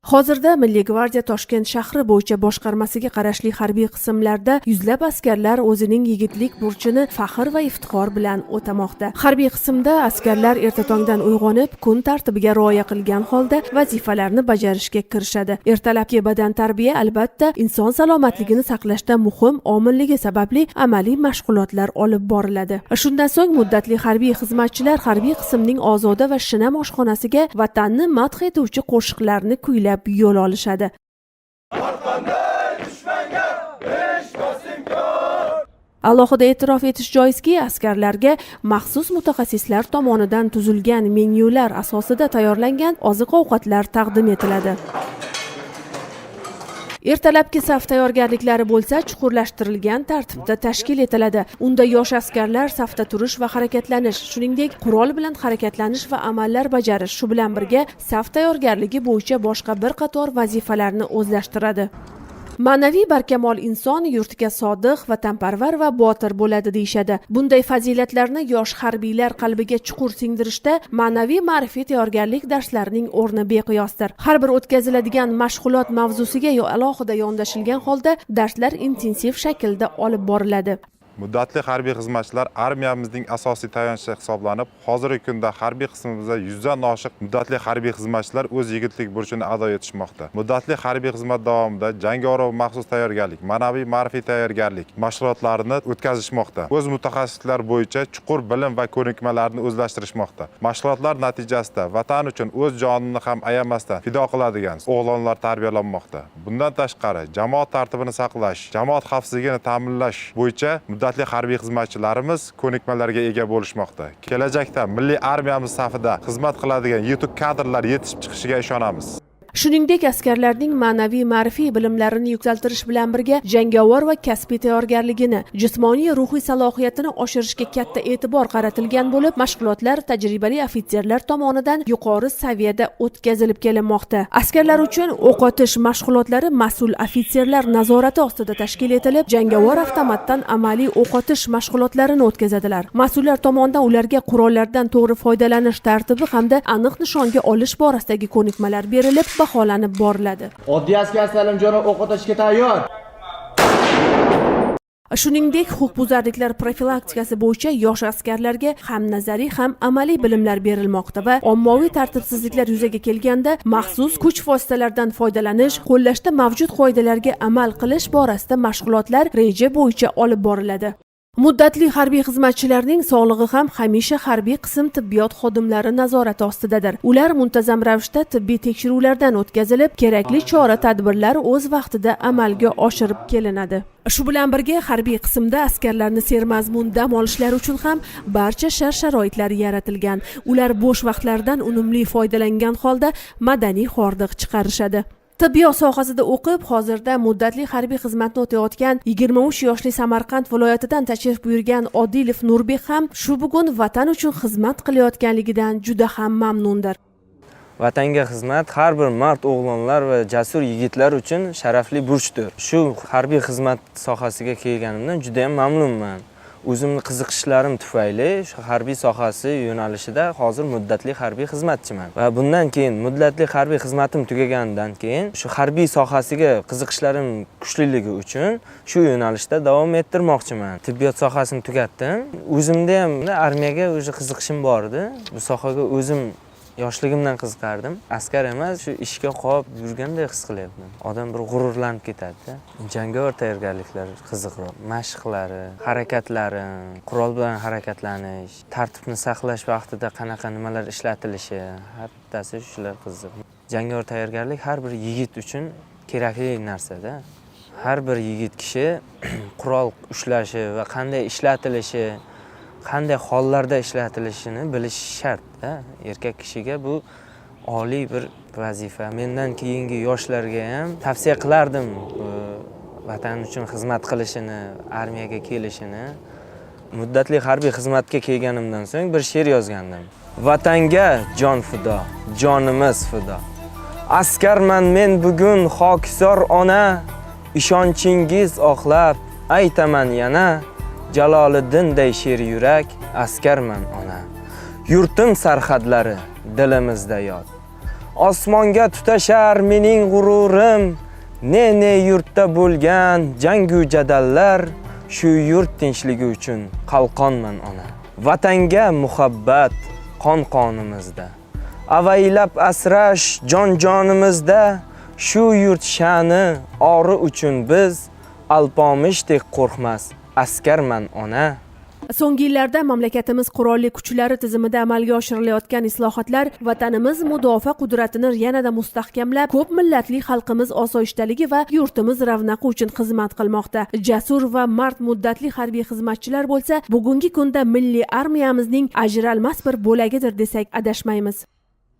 Hozirda Milliy gvardiya Toshkent shahri bo'yicha boshqarmasiga qarashli harbiy qismlarda yuzlab askarlar o'zining yigitlik burchini faxr va iftixor bilan o'tamoqda. Harbiy qismda askarlar erta tongdan uyg'onib, kun tartibiga rioya qilgan holda vazifalarni bajarishga kirishadi. Ertalabki badan tarbiya albatta inson salomatligini saqlashda muhim omilligi sababli amaliy mashg'ulotlar olib boriladi. Shundan so'ng muddatli harbiy xizmatchilar harbiy qismning ozoda va shinam oshxonasiga vatanni madh etuvchi qo'shiqlarni kuylab yo'l olishadi. Alohida e'tirof etish joizki, askarlarga maxsus mutaxassislar tomonidan tuzilgan menyular asosida tayyorlangan oziq-ovqatlar taqdim etiladi. Ertalabki saf tayyorgarliklari bo'lsa chuqurlashtirilgan tartibda tashkil etiladi. Unda yosh askarlar safda turish va harakatlanish, shuningdek qurol bilan harakatlanish va amallar bajarish, shu bilan birga saf tayyorgarligi bo'yicha boshqa bir qator vazifalarni o'zlashtiradi. Ma'naviy barkamol inson yurtiga sodiq, vatanparvar va botir bo'ladi deyishadi. Bunday fazilatlarni yosh harbiylar qalbiga chuqur singdirishda ma'naviy ma'rifiy tayyorgarlik darslarining o'rni beqiyosdir. Har bir o'tkaziladigan mashg'ulot mavzusiga alohida yondashilgan holda darslar intensiv shaklda olib boriladi. Muddatli harbiy xizmatchilar armiyamizning asosiy tayanchi hisoblanib, hozirgi kunda harbiy qismimizda 100 dan oshiq muddatli harbiy xizmatchilar o'z yigitlik burchini ado etishmoqda. Muddatli harbiy xizmat davomida jangovar maxsus tayyorgarlik, ma'naviy ma'rifiy tayyorgarlik mashg'ulotlarini o'tkazishmoqda. O'z mutaxassisliklar bo'yicha chuqur bilim va ko'nikmalarni o'zlashtirishmoqda. Mashg'ulotlar natijasida vatan uchun o'z jonini ham ayamasdan fido qiladigan o'g'lonlar tarbiyalanmoqda. Bundan tashqari, jamoat tartibini saqlash, jamoat xavfsizligini ta'minlash bo'yicha muddatli harbiy xizmatchilarimiz ko'nikmalarga ega bo'lishmoqda. Kelajakda milliy armiyamiz safida xizmat qiladigan yetuk kadrlar yetishib chiqishiga ishonamiz. Shuningdek, askarlarning ma'naviy ma'rifiy bilimlarini yuksaltirish bilan birga jangovar va kasbiy tayyorgarligini, jismoniy ruhiy salohiyatini oshirishga katta e'tibor qaratilgan bo'lib, mashg'ulotlar tajribali ofitserlar tomonidan yuqori saviyada o'tkazilib kelinmoqda. Askarlar uchun o'q otish mashg'ulotlari mas'ul ofitserlar nazorati ostida tashkil etilib, jangovar avtomatdan amaliy o'q otish mashg'ulotlarini o'tkazadilar. Mas'ullar tomonidan ularga qurollardan to'g'ri foydalanish tartibi hamda aniq nishonga olish borasidagi ko'nikmalar berilib, baholanib boriladi. Oddiy askar Salimjonov o'q otishga tayyor. Shuningdek, huquqbuzarliklar profilaktikasi bo'yicha yosh askarlarga ham nazariy ham amaliy bilimlar berilmoqda va ommaviy tartibsizliklar yuzaga kelganda maxsus kuch vositalaridan foydalanish, qo'llashda mavjud qoidalarga amal qilish borasida mashg'ulotlar reja bo'yicha olib boriladi. Muddatli harbiy xizmatchilarning sog'lig'i ham hamisha harbiy qism tibbiyot xodimlari nazorati ostidadir. Ular muntazam ravishda tibbiy tekshiruvlardan o'tkazilib, kerakli chora-tadbirlar o'z vaqtida amalga oshirib kelinadi. Shu bilan birga harbiy qismda askarlarni sermazmun dam olishlari uchun ham barcha shart-sharoitlar yaratilgan. Ular bo'sh vaqtlaridan unumli foydalangan holda madaniy hordiq chiqarishadi. Tibbiyot sohasida o'qib, hozirda muddatli harbiy xizmatni o'tayotgan 23 yoshli Samarqand viloyatidan tashrif buyurgan Odilov Nurbek ham shu bugun vatan uchun xizmat qilayotganligidan juda ham mamnundir. Vatanga xizmat har bir mard o'g'lonlar va jasur yigitlar uchun sharafli burchdir. Shu harbiy xizmat sohasiga kelganimdan juda ham mamnunman. O'zimning qiziqishlarim tufayli shu harbiy sohasi yo'nalishida hozir muddatli harbiy xizmatchiman va bundan keyin muddatli harbiy xizmatim tugaganidan keyin shu harbiy sohasiga qiziqishlarim kuchliligi uchun shu yo'nalishda davom ettirmoqchiman. Tibbiyot sohasini tugatdim. O'zimda ham armiyaga o'sha qiziqishim bor edi. Bu sohaga o'zim yoshligimdan qiziqardim. Askar emas, shu ishga qolib yurgandek his qilyapman. Odam bir g'ururlanib ketadi-da. Jangovar tayyorgarliklar qiziqroq. Mashqlari, harakatlari, qurol bilan harakatlanish, tartibni saqlash vaqtida qanaqa nimalar ishlatilishi, har bittasi shular qiziq. Jangovar tayyorgarlik har bir yigit uchun kerakli narsa-da. Har bir yigit kishi qurol ushlashi va qanday ishlatilishi, qanday hollarda ishlatilishini bilish shart. Erkak kishiga bu oliy bir vazifa. Mendan keyingi yoshlarga ham tavsiya qilardim vatan uchun xizmat qilishini, armiyaga kelishini. Muddatli harbiy xizmatga kelganimdan so'ng bir she'r yozgandim. Vatanga jon fido, jonimiz fido. Askarman men bugun xokisor ona, ishonchingiz oqlab aytaman yana. Jaloliddinday sher yurak, askarman ona. Yurtim sarhadlari dilimizda yod. Osmonga tutashar mening g'ururim, ne yurtda bo'lgan jangu jadallar, shu yurt tinchligi uchun qalqonman ona. Vatanga muhabbat qon-qonimizda, avaylab asrash jon-jonimizda, shu yurt sha'ni ori uchun biz alpomishdek qo'rqmas askarman ona. So'nggi yillarda mamlakatimiz qurolli kuchlari tizimida amalga oshirilayotgan islohotlar vatanimiz mudofaa qudratini yanada mustahkamlab, ko'p millatli xalqimiz osoyishtaligi va yurtimiz ravnaqi uchun xizmat qilmoqda. Jasur va mard muddatli harbiy xizmatchilar bo'lsa, bugungi kunda milliy armiyamizning ajralmas bir bo'lagidir desak adashmaymiz.